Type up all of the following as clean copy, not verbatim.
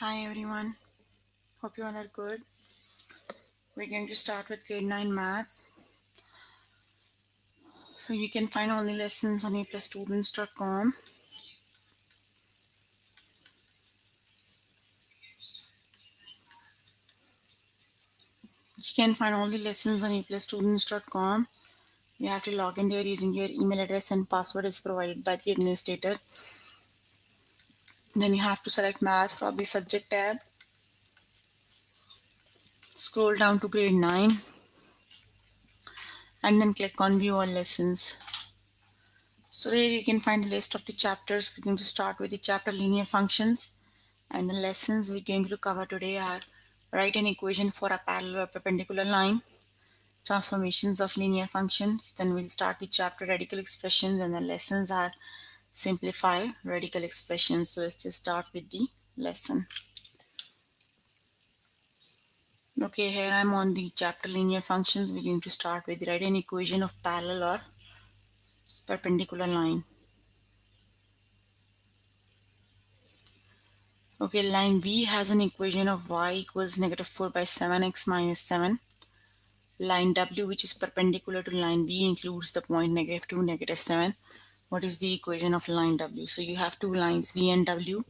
Hi everyone, hope you all are good. We're going to start with grade 9 maths. So you can find all the lessons on aplusstudents.com. You can find all the lessons on aplusstudents.com. You have to log in there using your email address and password is provided by the administrator. Then you have to select math from the subject tab. Scroll down to grade 9 and then click on view all lessons. So there you can find a list of the chapters. We're going to start with the chapter linear functions. And the lessons we're going to cover today are write an equation for a parallel or perpendicular line, transformations of linear functions. Then we'll start the chapter radical expressions, and the lessons are simplify radical expressions. So let's just start with the lesson. Okay, here I'm on the chapter linear functions. We're going to start with write an equation of parallel or perpendicular line. Okay, line B has an equation of y equals negative 4 by 7x minus 7. Line W, which is perpendicular to line B, includes the point negative 2, negative 7. What is the equation of line W? So you have two lines V and W,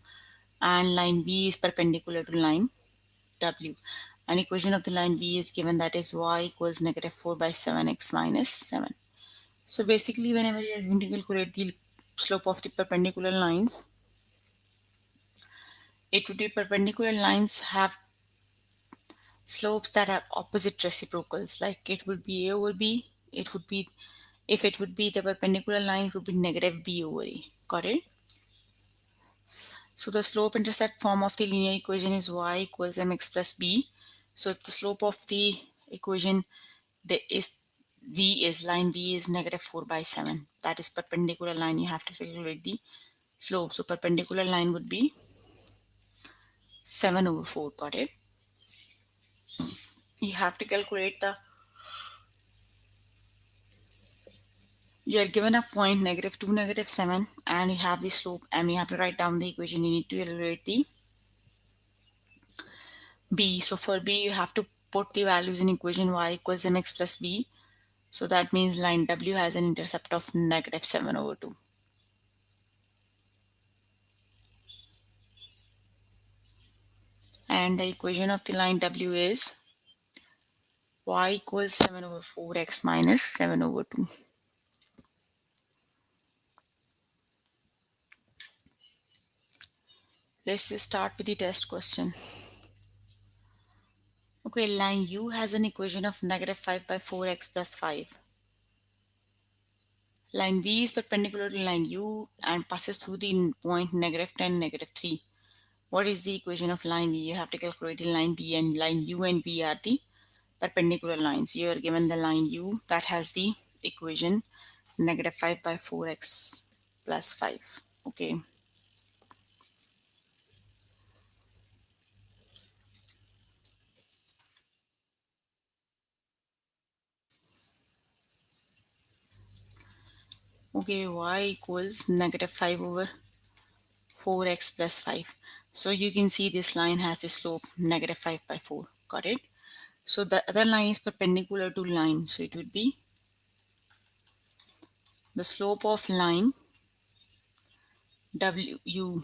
and line B is perpendicular to line W. An equation of the line B is given, that is y equals negative 4 by 7x minus 7. So basically, whenever you are going to calculate the slope of the perpendicular lines, it would be perpendicular lines have slopes that are opposite reciprocals. Like it would be A over B, it would be, if it would be the perpendicular line, it would be negative B over A. Got it? So the slope intercept form of the linear equation is y equals mx plus b. So the slope of the equation, the is v is line v is negative 4 by 7. That is perpendicular line. You have to calculate the slope. So perpendicular line would be 7 over 4. Got it? You have to calculate the, you are given a point negative 2, negative 7, and you have the slope, and you have to write down the equation. You need to evaluate the b. So for b, you have to put the values in equation y equals mx plus b. So that means line W has an intercept of negative 7 over 2. And the equation of the line W is y equals 7 over 4x minus 7 over 2. Let's just start with the test question. Okay, line U has an equation of negative 5 by 4x plus 5. Line V is perpendicular to line U and passes through the point negative 10, negative 3. What is the equation of line V? You have to calculate the line V, and line U and V are the perpendicular lines. You are given the line U that has the equation negative 5 by 4x plus 5. Okay. Okay, y equals negative 5 over 4x plus 5. So you can see this line has the slope negative 5 by 4. Got it? So the other line is perpendicular to line. So it would be the slope of line WU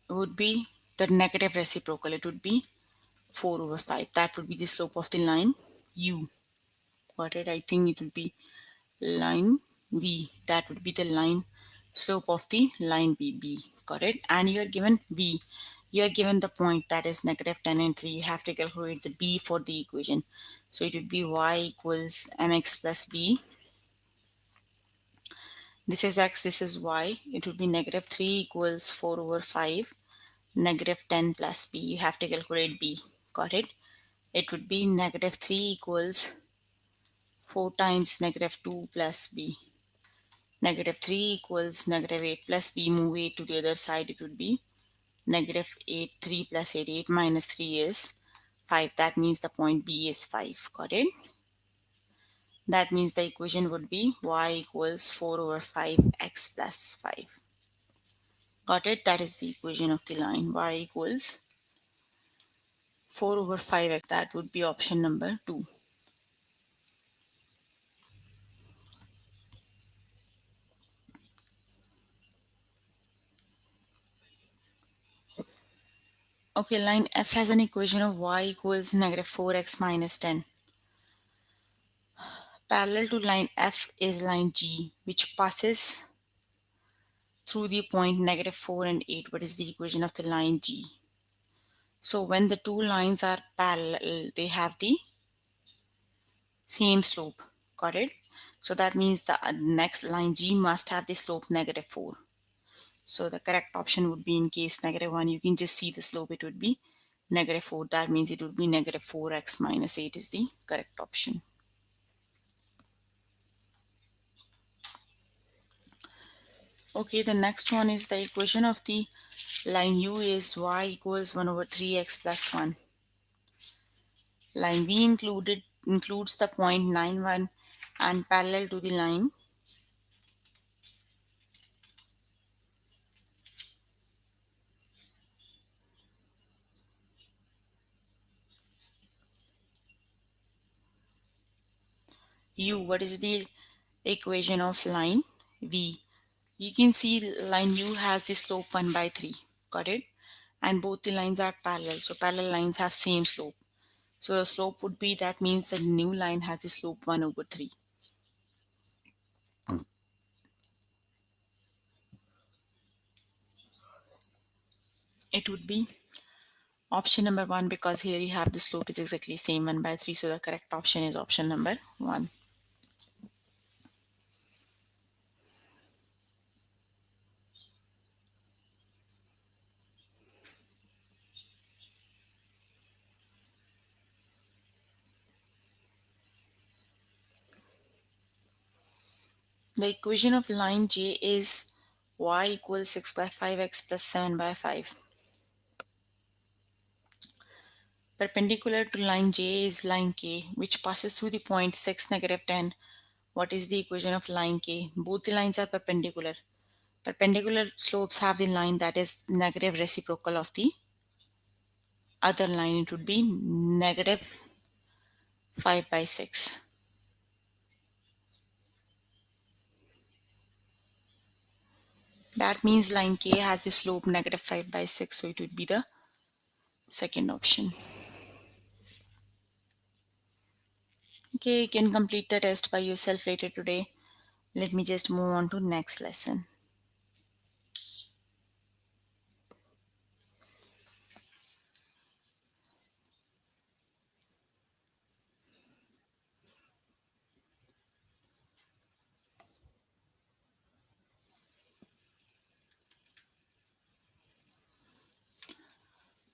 would be the negative reciprocal. It would be 4 over 5. That would be the slope of the line U. Got it? I think it would be line V. That would be the line slope of the line B. Got it? And you are given B. You are given the point that is negative 10 and 3. You have to calculate the B for the equation. So it would be y equals mx plus b. This is x, this is y. It would be negative 3 equals 4 over 5. Negative 10 plus b. You have to calculate b. Got it? It would be negative 3 equals 4 times negative 2 plus b. Negative 3 equals negative 8 plus b. Move 8 to the other side. It would be negative 8. 3 plus 8. 8 minus 3 is 5. That means the point B is 5. Got it? That means the equation would be y equals 4 over 5x plus 5. Got it? That is the equation of the line. Y equals 4 over 5x. That would be option number 2. Okay, line F has an equation of y equals negative 4x minus 10. Parallel to line F is line G, which passes through the point negative 4 and 8. What is the equation of the line G? So when the two lines are parallel, they have the same slope. Got it? So that means the next line G must have the slope negative 4. So the correct option would be, in case negative 1, you can just see the slope, it would be negative 4. That means it would be negative 4x minus 8 is the correct option. Okay, the next one is the equation of the line U is y equals 1 over 3x plus 1. Line V includes the point 9, 1 and parallel to the line U. What is the equation of line V? You can see line U has the slope 1 by 3. Got it? And both the lines are parallel. So parallel lines have same slope. So the slope would be, that means the new line has the slope 1 over 3. It would be option number 1, because here you have the slope is exactly same 1 by 3. So the correct option is option number 1. The equation of line J is y equals 6 by 5x plus 7 by 5. Perpendicular to line J is line K, which passes through the point 6, negative 10. What is the equation of line K? Both the lines are perpendicular. Perpendicular slopes have the line that is negative reciprocal of the other line. It would be negative 5 by 6. That means line K has the slope negative 5 by 6, so it would be the second option. Okay, you can complete the test by yourself later today. Let me just move on to next lesson.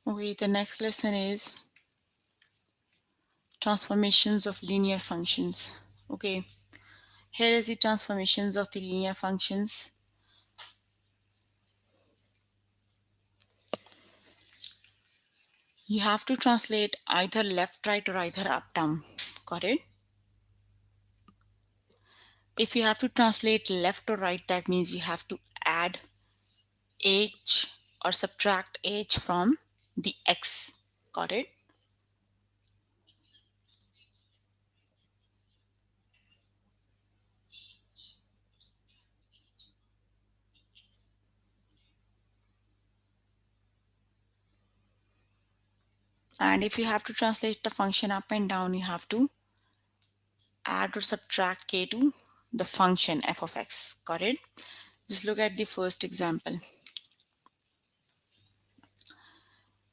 Okay, the next lesson is transformations of linear functions. Okay, here is the transformations of the linear functions. You have to translate either left, right, or either up, down. Got it? If you have to translate left or right, that means you have to add h or subtract h from the x. Got it? And if you have to translate the function up and down, you have to add or subtract k to the function f of x. Got it? Just look at the first example.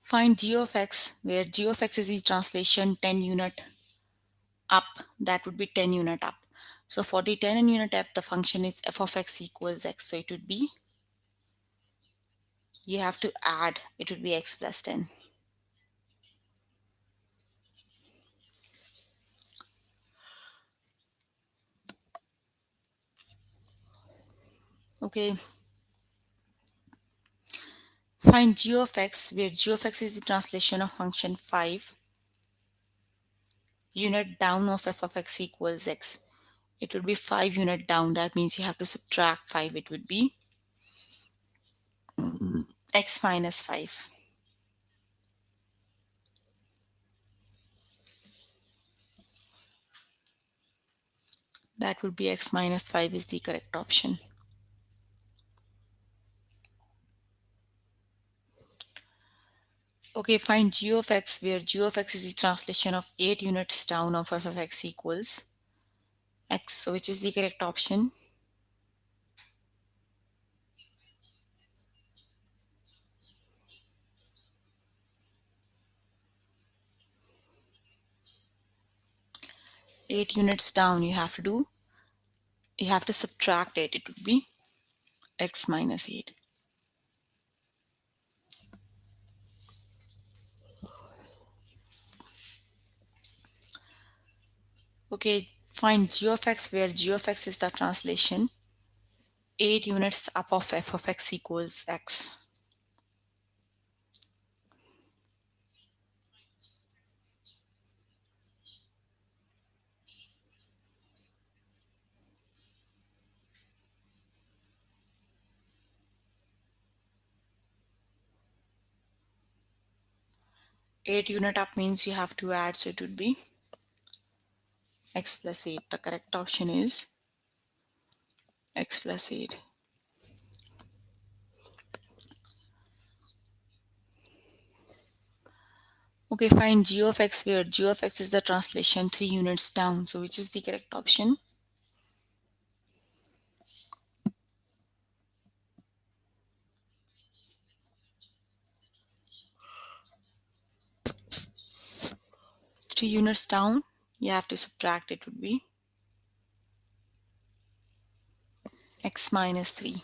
Find g of x, where g of x is the translation 10 unit up. That would be 10 unit up. So for the 10 unit up, the function is f of x equals x. So it would be, you have to add, it would be x plus 10. Okay. Find g of x, where g of x is the translation of function 5 unit down of f of x equals x. It would be 5 unit down. That means you have to subtract 5. It would be x minus 5. That would be x minus 5 is the correct option. Okay, find g of x where g of x is the translation of 8 units down of f of x equals x. So which is the correct option? 8 units down, you have to subtract it. It would be x minus 8. Okay, find g of x where g of x is the translation 8 units up of f of x equals x. 8 unit up means you have to add, so it would be x plus 8. The correct option is x plus 8. Okay, find g of x where g of x is the translation 3 units down. So which is the correct option? Three units down, you have to subtract. It would be x minus 3.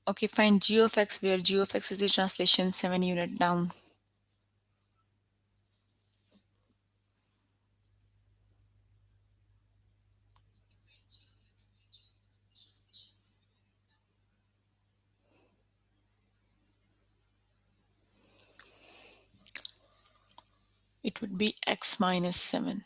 Okay, find g of x where g of x is the translation 7 unit down. It would be x minus 7.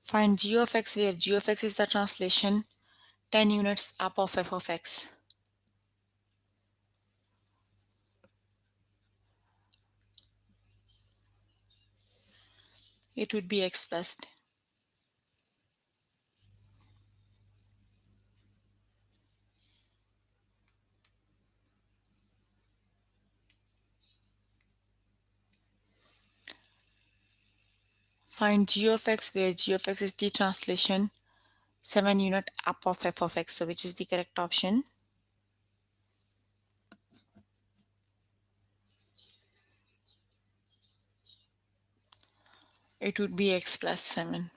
Find g of x where g of x is the translation 10 units up of f of x. It would be x plus 10. Find g of x where g of x is the translation 7 unit up of f of x. So which is the correct option? It would be x plus 7.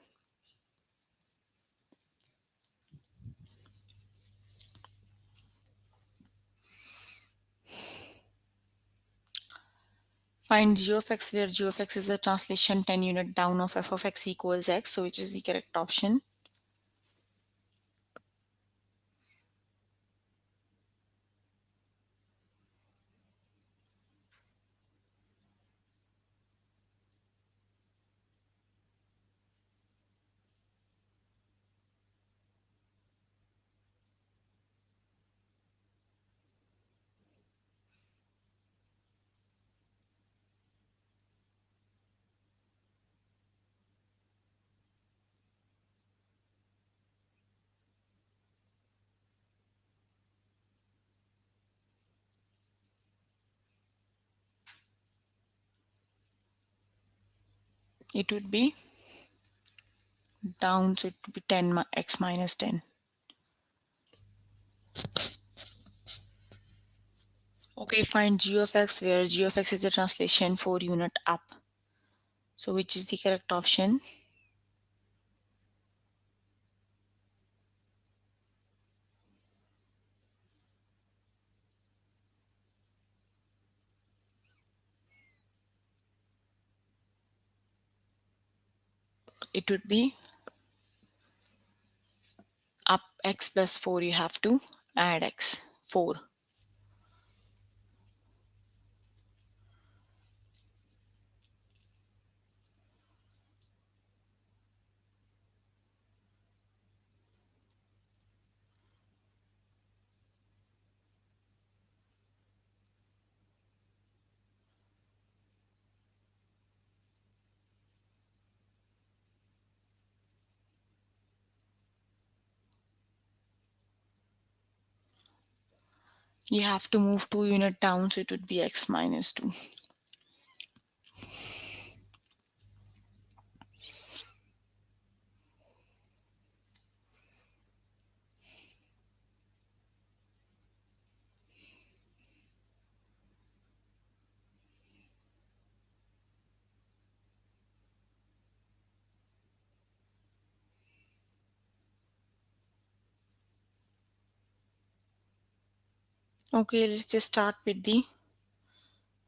Find g of x where g of x is the translation 10 unit down of f of x equals x. So which is the correct option? It would be down, so it would be 10 x minus 10. Okay, find g of x where g of x is the translation 4 unit up. So which is the correct option? It would be x plus 4 you have to add x 4. You have to move 2 unit down, so it would be x minus 2. Okay, let's just start with the,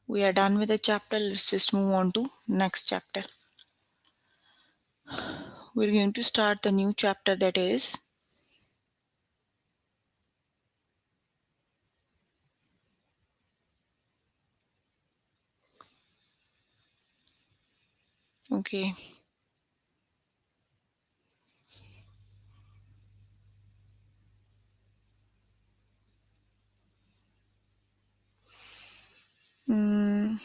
we are done with the chapter. Let's just move on to next chapter. We're going to start the new chapter, that is okay. Mm,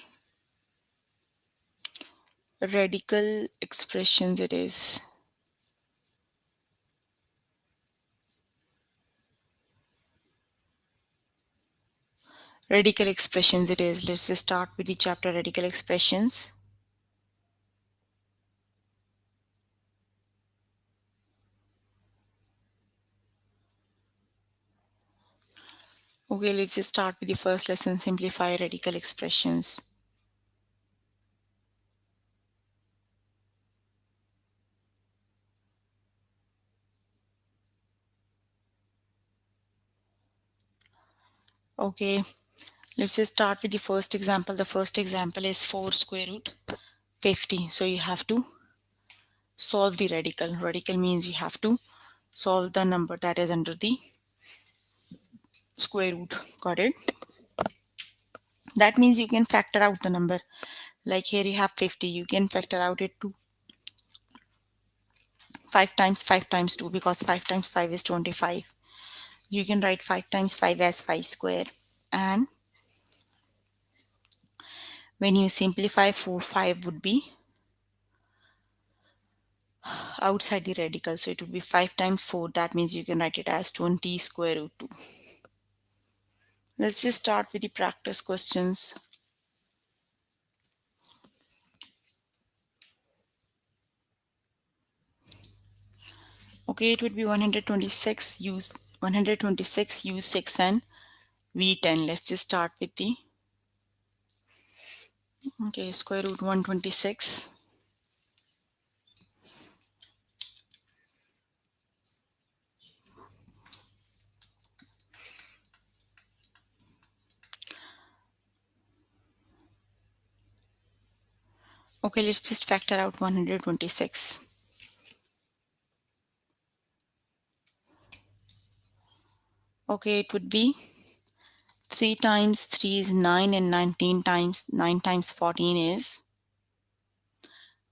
Radical expressions it is. Radical expressions it is. Let's just start with the chapter radical expressions. Okay, let's just start with the first lesson, simplify radical expressions. Okay, let's just start with the first example. The first example is 4 square root 50. So you have to solve the radical. Radical means you have to solve the number that is under the square root. Got it? That means you can factor out the number. Like here you have 50. You can factor out it to 5 times 5 times 2, because 5 times 5 is 25. You can write 5 times 5 as 5 square. And when you simplify 4, 5 would be outside the radical. So it would be 5 times 4. That means you can write it as 20 square root 2. Let's just start with the practice questions. Okay, it would be 126 use 126 use 6 and V10. Let's just start with the, okay, square root 126. Okay, let's just factor out 126. Okay, it would be 3 times 3 is 9, and 19 times 9 times 14 is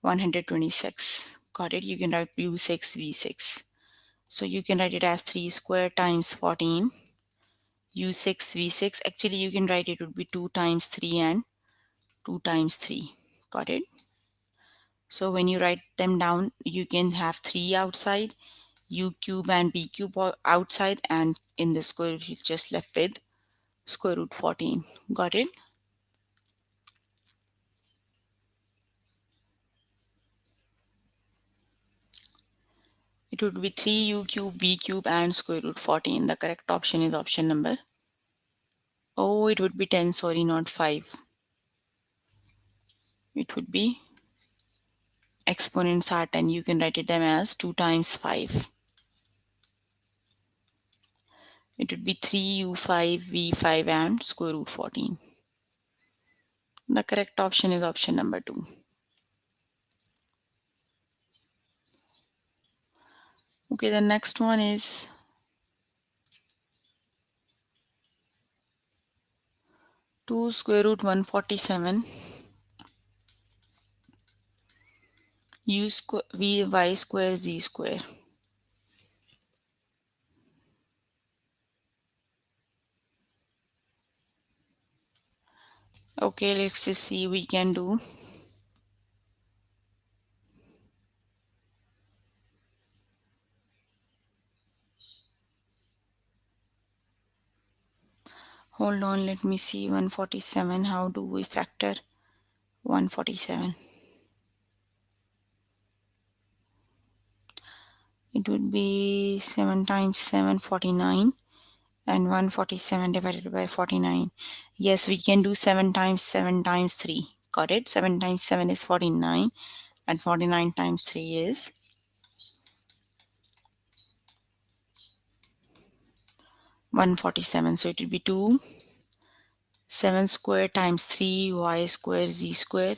126. Got it? You can write U6 V6. So you can write it as 3 square times 14 U6 V6. Actually, you can write it would be 2 times 3 and 2 times 3. Got it? So when you write them down, you can have 3 outside, U cube and B cube outside, and in the square root, you're just left with square root 14. Got it? It would be 3u cube, b cube, and square root 14. The correct option is option number. Oh, it would be 10, sorry, not 5. It would be exponents are 10. You can write it them as 2 times 5. It would be 3u5, v5, and square root 14. The correct option is option number 2. Okay, the next one is 2 square root 147 u square v y square z square. Okay, let's just see we can do. Hold on, let me see 147. How do we factor 147? It would be 7 times 7, 49, and 147 divided by 49. Yes, we can do 7 times 7 times 3. Got it? 7 times 7 is 49, and 49 times 3 is 147. So it will be 2, 7 square times 3 y square z square.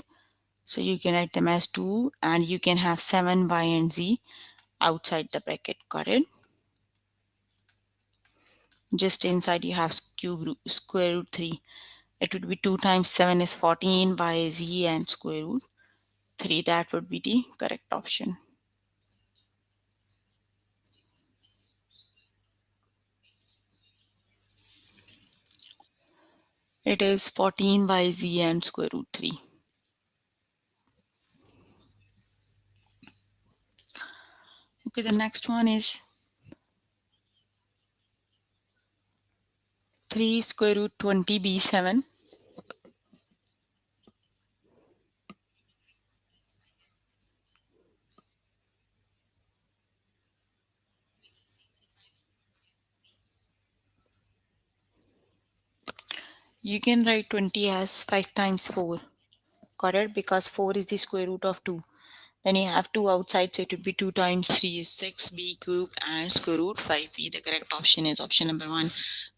So you can write them as 2, and you can have 7 y and z outside the bracket. Got it? Just inside you have square root 3. It would be 2 times 7 is 14, y, z, and square root 3. That would be the correct option. It is 14 y, z, and square root 3. Okay, the next one is 3 square root 20 b7. You can write 20 as 5 times 4. Got it? Because 4 is the square root of 2. Then you have 2 outside, so it would be 2 times 3 is 6b cube and square root 5b. The correct option is option number 1,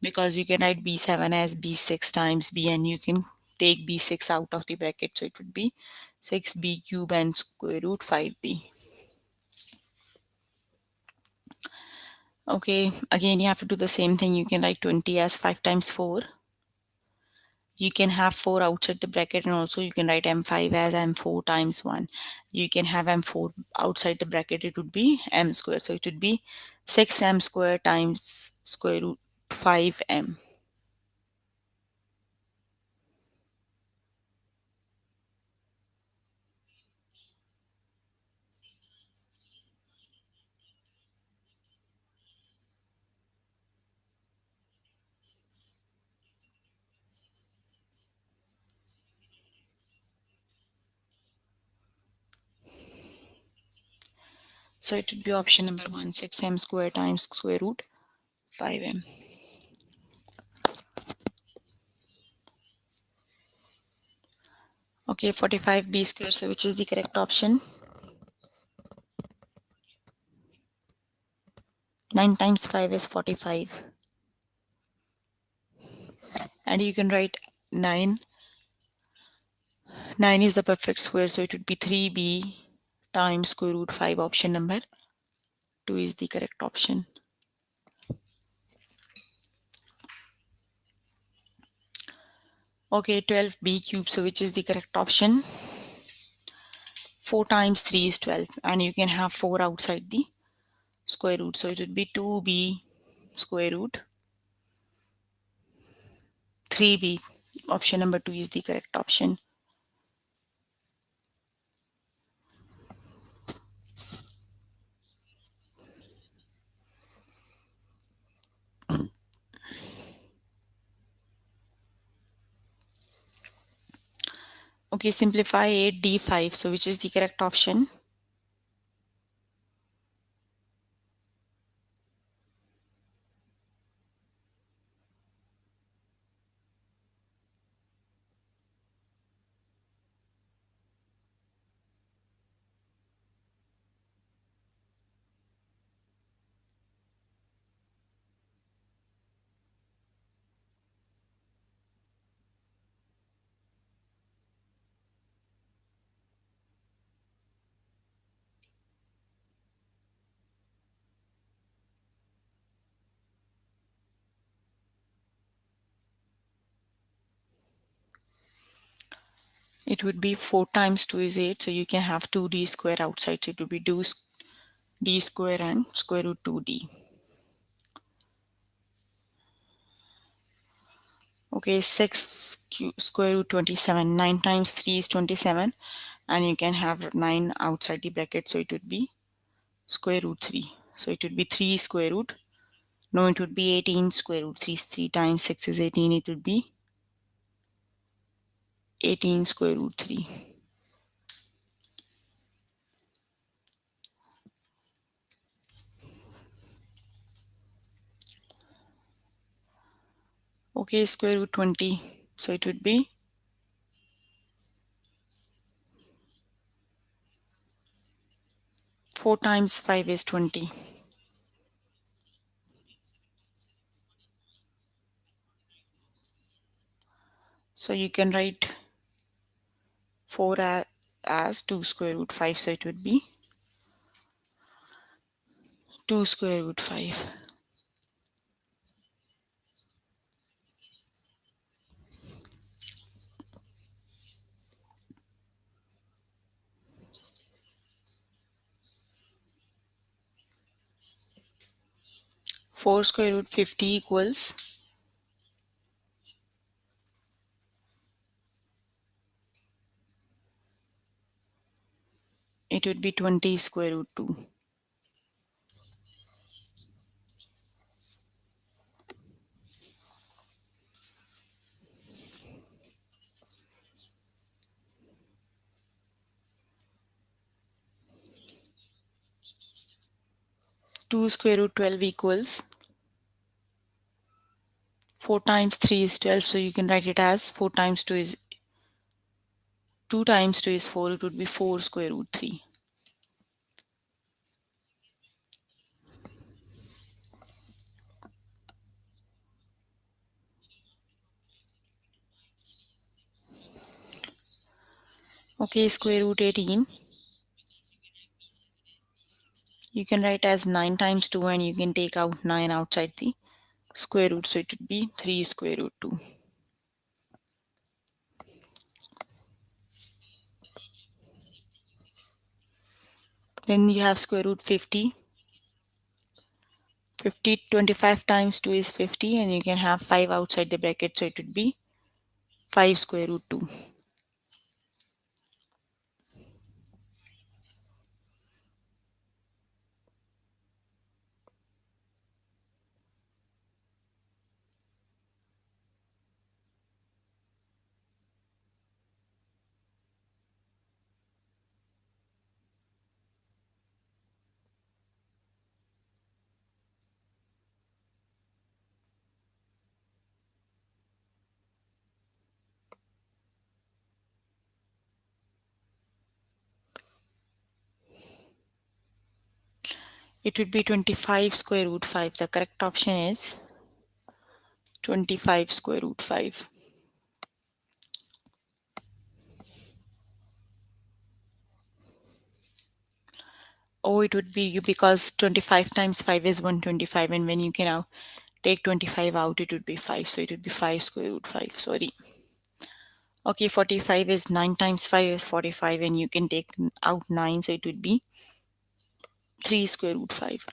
because you can write b7 as b6 times b, and you can take b6 out of the bracket, so it would be 6b cube and square root 5b. Okay, again you have to do the same thing. You can write 20 as 5 times 4. You can have 4 outside the bracket, and also you can write m5 as m4 times 1. You can have m4 outside the bracket, it would be m square. So it would be 6m square times square root 5m. So it would be option number 1, 6m square times square root 5m. Okay, 45b square, so which is the correct option? 9 times 5 is 45. And you can write 9. 9 is the perfect square, so it would be 3b times square root 5. Option number 2 is the correct option. Okay, 12b cube, so which is the correct option? 4 times 3 is 12, and you can have 4 outside the square root, so it would be 2b square root 3b. Option number 2 is the correct option. Okay, simplify 8d5, so which is the correct option? It would be 4 times 2 is 8, so you can have 2d square outside, so it would be d square and square root 2d. Okay, 6 square root 27. 9 times 3 is 27, and you can have 9 outside the bracket, so it would be square root 3. So it would be 3 square root. No, it would be 18 square root 3. 3 times 6 is 18. It would be 18 square root 3. Okay, square root 20. So it would be 4 times 5 is 20. So you can write 4 as 2 square root 5. So it would be 2 square root 5. 4 square root 50 equals, it would be 20 square root 2. 2 square root 12 equals, 4 times 3 is 12. So you can write it as 4 times 2 is 2 times 2 is 4. It would be 4 square root 3. Okay, square root 18. You can write as 9 times 2, and you can take out 9 outside the square root. So it would be 3 square root 2. Then you have square root 50. 25 times 2 is 50, and you can have 5 outside the bracket. So it would be 5 square root 2. It would be 25 square root 5. The correct option is 25 square root 5. Oh, it would be because 25 times 5 is 125, and when you can now take 25 out, it would be 5. So it would be 5 square root 5. Sorry. Okay, 45 is 9 times 5 is 45, and you can take out 9. So it would be 3 square root 5.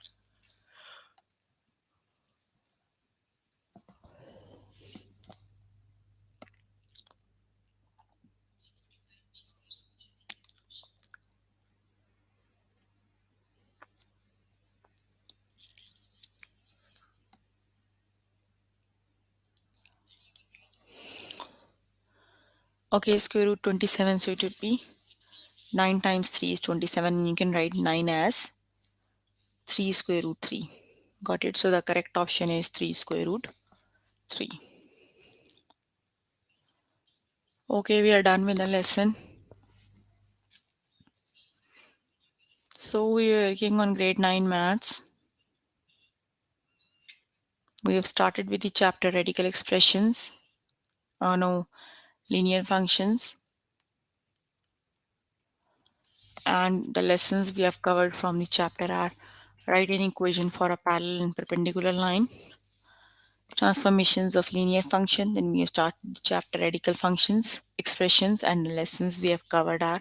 Okay, square root 27. So it would be 9 times 3 is 27, and you can write 9 as 3 square root 3. Got it? So the correct option is 3 square root 3. Okay, we are done with the lesson. So we are working on grade 9 maths. We have started with the chapter radical expressions. No, linear functions. And the lessons we have covered from the chapter are write an equation for a parallel and perpendicular line, transformations of linear function. Then we start the chapter radical functions, expressions, and the lessons we have covered are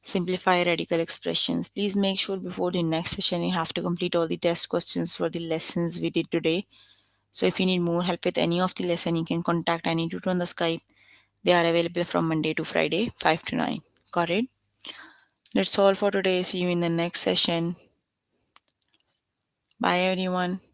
simplify radical expressions. Please make sure before the next session you have to complete all the test questions for the lessons we did today. So if you need more help with any of the lesson, you can contact any tutor on the Skype. They are available from Monday to Friday, 5 to 9. Got it? That's all for today. See you in the next session. Bye everyone.